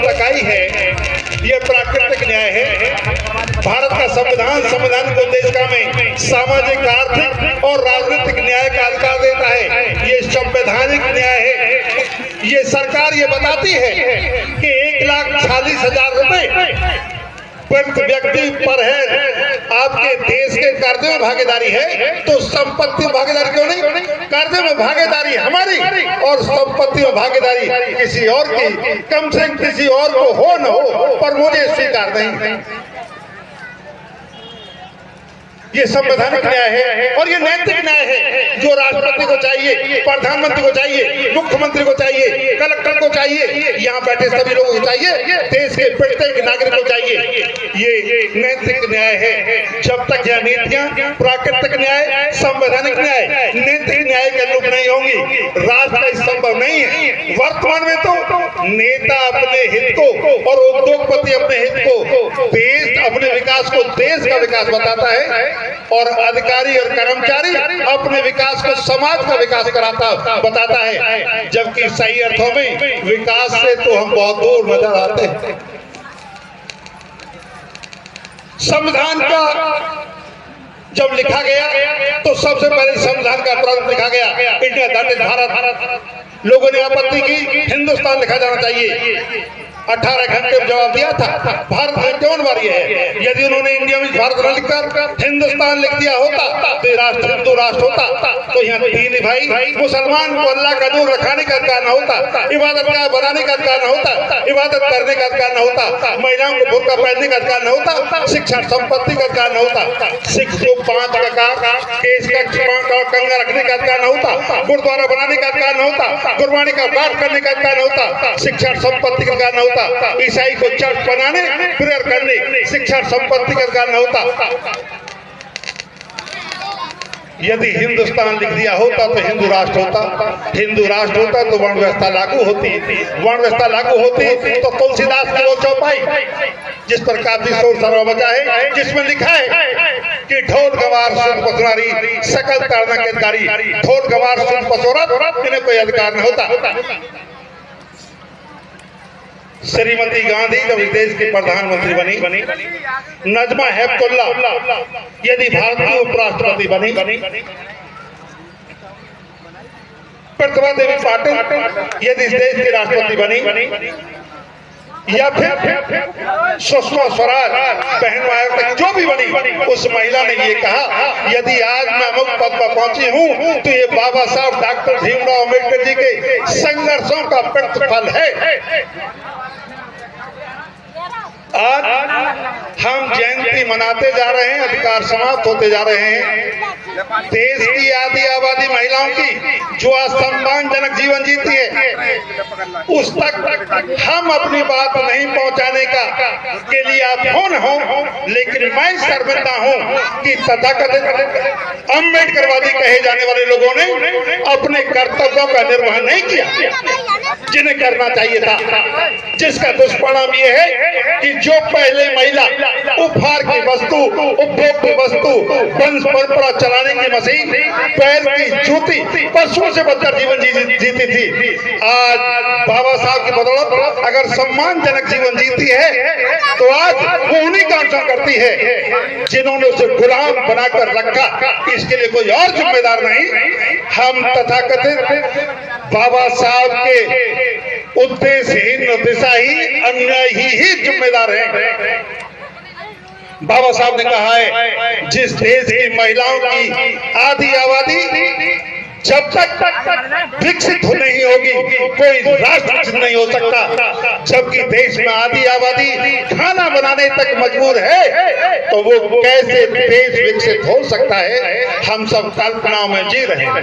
तकाई है, ये प्राकृतिक न्याय है। भारत का संविधान को देश का में सामाजिक, आर्थिक और राजनीतिक न्याय का अधिकार देता है। ये संवैधानिक न्याय है। ये सरकार ये बताती है कि 1,40,000 रुपए प्रति व्यक्ति पर है। आपके देश के कर्जे में भागीदारी है तो संपत्ति में भागीदारी क्यों नहीं? कर्जे में भागीदारी हमारी और संपत्ति में भागीदारी किसी और की, कम से कम किसी और को हो न हो, पर मुझे स्वीकार नहीं। ये संवैधानिक न्याय है और ये नैतिक न्याय है जो राष्ट्रपति को चाहिए, प्रधानमंत्री को चाहिए, मुख्यमंत्री को चाहिए, कलेक्टर को चाहिए, यहाँ बैठे सभी लोगों को चाहिए, देश के प्रत्येक नागरिक को चाहिए। ये नैतिक न्याय है। जब तक यह नीतियां प्राकृतिक न्याय, संवैधानिक न्याय, नैतिक न्याय के अनुरूप नहीं होंगी, राष्ट्र संभव नहीं है। वर्तमान में तो नेता अपने हित को और उद्योगपति अपने हित को, देश अपने विकास को देश का विकास बताता है और अधिकारी और कर्मचारी अपने विकास को समाज का विकास बताता है। जबकि सही अर्थों में विकास से तो हम बहुत दूर नजर आते हैं। संविधान का जब लिखा गया तो सबसे पहले संविधान का प्रारूप लिखा गया, इंडिया दैट इज भारत। लोगों ने आपत्ति की हिंदुस्तान लिखा जाना चाहिए। 18 घंटे में जवाब दिया था। भारत क्यों बारी है? यदि उन्होंने इंडिया में भारत न लिखकर हिंदुस्तान लिख दिया होता तो राष्ट्र हिंदू राष्ट्र होता, तो यहाँ तीन भाई मुसलमान को अल्लाह का दूर रखाने का अधिकार न होता, इबादत गाह बनाने का अधिकार न होता, इबादत करने का अधिकार न होता, महिलाओं को बुर्का पहनने का अधिकार न होता, शिक्षा संपत्ति का अधिकार न होता, सिख को 5 का केस का कंगा रखने का अधिकार न होता, गुरुद्वारा बनाने का अधिकार न होता, गुरबानी का पाठ करने का अधिकार न होता, शिक्षा संपत्ति का अधिकार न होता, ईसाई को चर्च बनाने, प्रेयर करने, शिक्षा संपत्ति का अधिकार न होता। यदि हिंदुस्तान लिख दिया होता तो हिंदू राष्ट्र होता। हिंदू राष्ट्र होता तो वर्ण व्यवस्था लागू होती। वर्ण व्यवस्था लागू होती तो तुलसीदास की वो चौपाई जिस पर काफी शोर शराबा मचा है, जिसमें लिखा है कि ढोल गवार सुन पसुरारी सकल ताड़ना के अधिकारी, ढोल गवार सुन पसुरत इन्हें कोई अधिकार न होता। श्रीमती गांधी जब इस देश की प्रधानमंत्री बनी, नजमा हेपतुल्ला यदि भारत की उपराष्ट्रपति बनी, प्रतिभा देवी पाटिल यदि इस देश की राष्ट्रपति बनी, या फिर सुषमा स्वराज बहन जो भी बनी, उस महिला ने ये कहा यदि आज मैं अमुक पद पर पहुंची हूं तो ये बाबा साहब डॉक्टर भीमराव अम्बेडकर जी के संघर्षों का प्रतिफल है। आज हम जयंती मनाते जा रहे हैं, अधिकार समाप्त होते जा रहे हैं। देश की आधी आबादी महिलाओं की जो असम्मानजनक जीवन जीती है, उस तक हम अपनी बात नहीं पहुंचाने के लिए आप हो। लेकिन मैं शर्मिंदा हूं कि तथाकथित अम्बेडकरवादी कहे जाने वाले लोगों ने अपने कर्तव्यों का निर्वहन नहीं किया जिन्हें करना चाहिए था, जिसका दुष्परिणाम ये है कि जो पहले महिला उपहार की वस्तु, उपभोग की वस्तु, वंश परंपरा चलाने की मशीन, पैर की जूती, पशुओं से बदतर जीवन जीती थी, आज बाबा साहब की बदौलत अगर सम्मानजनक जीवन जीती है तो आज वो उन्हीं का अनुसरण करती है जिन्होंने उसे गुलाम बनाकर रखा। इसके लिए कोई और जिम्मेदार नहीं, हम तथाकथित बाबा साहब के उद्देश्यहीन दिशाहीन अन्यायी ही जिम्मेदार हैं। बाबा साहब ने कहा है जिस देश की महिलाओं की आधी आबादी जब तक विकसित नहीं होगी कोई राष्ट्र विकसित नहीं हो सकता। जबकि देश में आधी आबादी खाना बनाने तक मजबूर है तो वो कैसे देश विकसित हो सकता है? हम सब कल्पना में जी रहे हैं।